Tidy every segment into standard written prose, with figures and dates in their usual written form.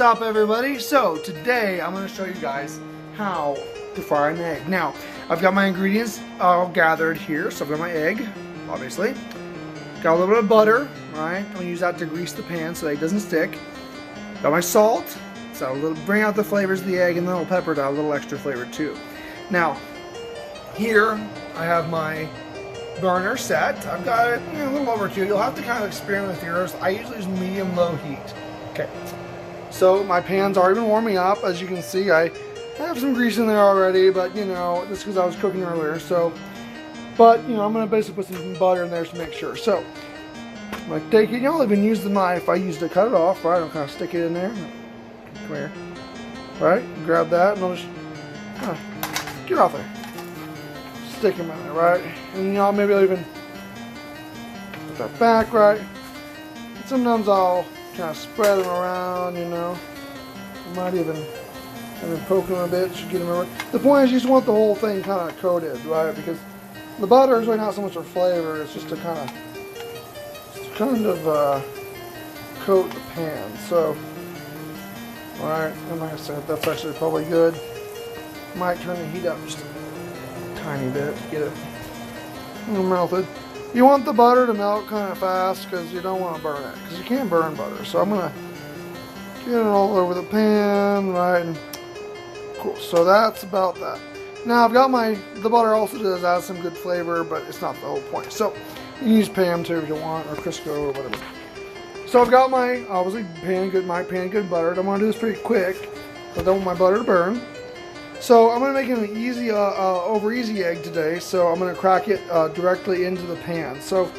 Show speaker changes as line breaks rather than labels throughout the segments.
up, everybody? So today I'm going to show you guys how to fry an egg. Now I've got my ingredients all gathered here. So I've got my egg, obviously, got a little bit of butter, right? I'm going to use that to grease the pan so that it doesn't stick. Got my salt, so bring out the flavors of the egg, and then I'll pepper it out a little extra flavor too. Now here I have my burner set. I've got it a little over 2. You'll have to kind of experiment with yours. I usually use medium-low heat. Okay, so my pan's already been warming up. As you can see, I have some grease in there already, but that's because I was cooking earlier. So, but I'm gonna basically put some butter in there to make sure. So, I'm gonna take it. I'll even use the knife I used to cut it off. Right, I'll kind of stick it in there. Come here. Right, grab that, and I'll just get off there. Stick them in there, right? And maybe I'll even put that back, right? And sometimes I'll kind of spread them around, I might even poke them a bit to get them around. The point is you just want the whole thing kind of coated, right? Because the butter is really not so much for flavor, it's just to kind of coat the pan. So, alright, and like I said, that's actually probably good. Might turn the heat up just a tiny bit to get it melted. You want the butter to melt kind of fast because you don't want to burn it, because you can't burn butter. So I'm going to get it all over the pan, right? And cool, so that's about that. Now I've got the butter also does add some good flavor, but it's not the whole point. So you can use Pam too if you want, or Crisco or whatever. So I've got my, obviously, pan good buttered. I'm going to do this pretty quick because I don't want my butter to burn. So I'm going to make an easy, over easy egg today. So I'm going to crack it directly into the pan. So,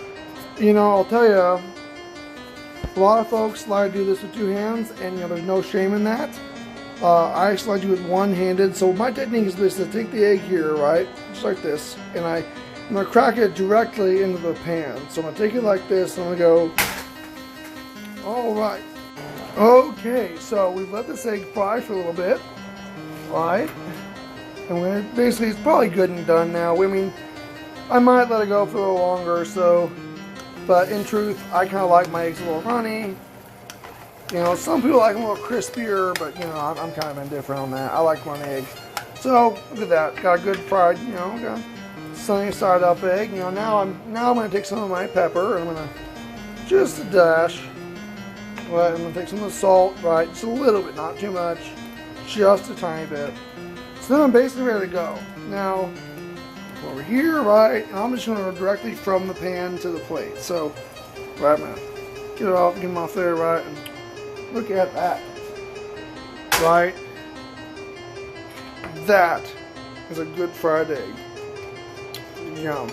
I'll tell you, a lot of folks like to do this with 2 hands, and there's no shame in that. I actually like to do it one-handed. So my technique is this: to take the egg here, right, just like this, and I'm going to crack it directly into the pan. So I'm going to take it like this, and I'm going to go. All right. Okay, so we've let this egg fry for a little bit. Right, and basically it's probably good and done now. I mean, I might let it go for a little longer or so, but in truth, I kind of like my eggs a little runny. Some people like them a little crispier, but I'm kind of indifferent on that. I like runny eggs. So look at that, got a good fried, got a sunny side up egg. Now I'm going to take some of my pepper, and I'm going to just a dash. Right, I'm going to take some of the salt, right, just a little bit, not too much. Just a tiny bit. So then I'm basically ready to go. Now, over here, right, and I'm just going to go directly from the pan to the plate. So, right, I'm going to get it off, get them off there, right, and look at that. Right? That is a good fried egg. Yum.